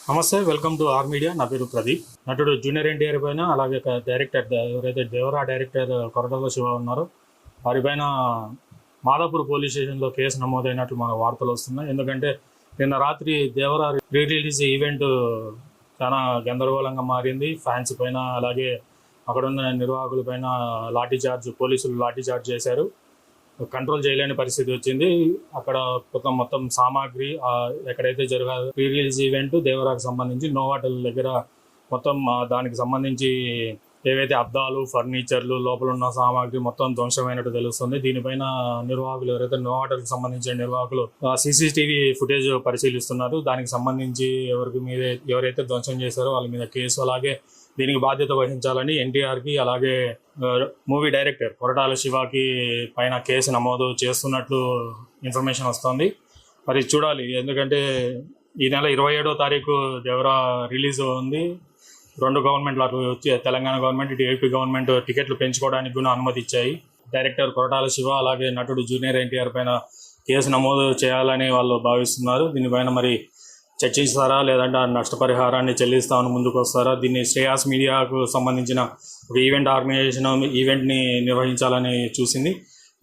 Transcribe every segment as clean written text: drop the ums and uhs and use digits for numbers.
నమస్తే, welcome to are media. నా పేరు ప్రదీప్. నటుడు జూనియర్ ఎన్టీఆర్ పైన, అలాగే డైరెక్టర్ ఎవరైతే దేవరా డైరెక్టర్ కొరటాల శివ ఉన్నారో వారిపైన మాదాపూర్ పోలీస్ స్టేషన్లో కేసు నమోదైనట్లు మనకు వార్తలు వస్తున్నాయి. ఎందుకంటే నిన్న రాత్రి దేవరా రీ రిలీజ్ ఈవెంట్ చాలా గందరగోళంగా మారింది. ఫ్యాన్స్ పైన, అలాగే అక్కడున్న నిర్వాహకుల పైన పోలీసులు లాఠీ చార్జ్ చేశారు. కంట్రోల్ చేయలేని పరిస్థితి వచ్చింది. అక్కడ మొత్తం సామాగ్రి ఎక్కడైతే జరగాలి ప్రీ రిలీజ్ ఈవెంట్ దేవరాకు సంబంధించి నోవాటల్ దగ్గర మొత్తం దానికి సంబంధించి ఏవైతే అద్దాలు, ఫర్నిచర్లు, లోపల ఉన్న సామాగ్రి మొత్తం ధ్వంసమైనట్టు తెలుస్తుంది. దీనిపైన నిర్వాహకులు ఎవరైతే నోవాటల్కి సంబంధించిన నిర్వాహకులు CCTV ఫుటేజ్ పరిశీలిస్తున్నారు. దానికి సంబంధించి ఎవరైతే ధ్వంసం చేశారో వాళ్ళ మీద కేసు, అలాగే దీనికి బాధ్యత వహించాలని ఎన్టీఆర్కి, అలాగే మూవీ డైరెక్టర్ కొరటాల శివకి పైన కేసు నమోదు చేస్తున్నట్లు ఇన్ఫర్మేషన్ వస్తుంది. మరి చూడాలి, ఎందుకంటే ఈ నెల 27వ తారీఖు దేవరా రిలీజ్ ఉంది. రెండు గవర్నమెంట్లు, అటు వచ్చి తెలంగాణ గవర్నమెంట్, ఇటు ఏపీ గవర్నమెంట్ టికెట్లు పెంచుకోవడానికి కూడా అనుమతి ఇచ్చాయి. డైరెక్టర్ కొరటాల శివ, అలాగే నటుడు జూనియర్ ఎన్టీఆర్ పైన కేసు నమోదు చేయాలని వాళ్ళు భావిస్తున్నారు. దీనిపైన మరి చర్చిస్తారా, లేదంటే నష్టపరిహారాన్ని చెల్లిస్తామని ముందుకు వస్తారా? దీన్ని శ్రేయాస్ మీడియాకు సంబంధించిన ఒక ఈవెంట్ ఆర్గనైజేషన్ ఈవెంట్ని నిర్వహించాలని చూసింది.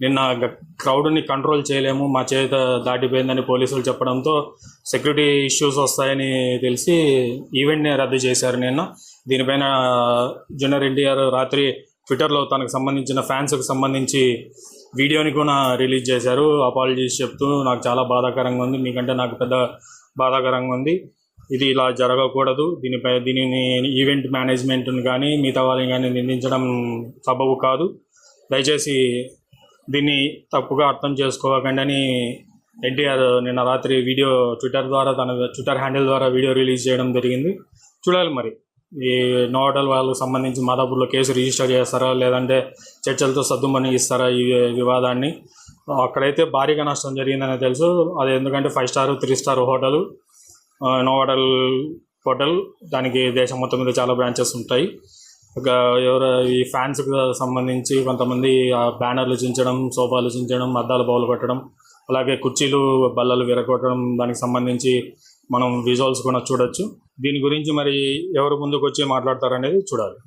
నిన్న క్రౌడ్ని కంట్రోల్ చేయలేము, మా చేత దాటిపోయిందని పోలీసులు చెప్పడంతో సెక్యూరిటీ ఇష్యూస్ వస్తాయని తెలిసి ఈవెంట్ని రద్దు చేశారు నిన్న. దీనిపైన జూనియర్ ఎన్టీఆర్ రాత్రి ట్విట్టర్లో తనకు సంబంధించిన ఫ్యాన్స్కి సంబంధించి వీడియోని కూడా రిలీజ్ చేశారు. అపాలజీస్ చెప్తూ, నాకు చాలా బాధాకరంగా ఉంది, మీకంటే నాకు పెద్ద బాధాకరంగా ఉంది, ఇది ఇలా జరగకూడదు, దీనిని ఈవెంట్ మేనేజ్మెంట్ని కానీ మిగతా వాళ్ళని కానీ నిందించడం సబబు కాదు, దయచేసి దీన్ని తప్పుగా అర్థం చేసుకోకండి అని ఎన్టీఆర్ నిన్న రాత్రి ట్విట్టర్ ద్వారా, తన ట్విట్టర్ హ్యాండిల్ ద్వారా వీడియో రిలీజ్ చేయడం జరిగింది. చూడాలి మరి ఈ నోవాటల్ వాళ్ళకు సంబంధించి మాదాపూర్లో కేసు రిజిస్టర్ చేస్తారా, లేదంటే చర్చలతో సద్దుమని ఇస్తారా ఈ వివాదాన్ని. అక్కడైతే భారీగా నష్టం జరిగిందని తెలుసు. అది ఎందుకంటే 5 star 3 star hotel, Novotel hotel, దానికి దేశం మొత్తం మీద చాలా బ్రాంచెస్ ఉంటాయి. ఈ ఫ్యాన్స్కి సంబంధించి కొంతమంది బ్యానర్లు చించడం, సోఫాలు చించడం, అద్దాలు బౌలు కొట్టడం, అలాగే కుర్చీలు బల్లలు విరగొట్టడం, దానికి సంబంధించి మనం విజువల్స్ కూడా చూడొచ్చు. దీని గురించి మరి ఎవరు ముందుకు వచ్చి మాట్లాడతారనేది చూడాలి.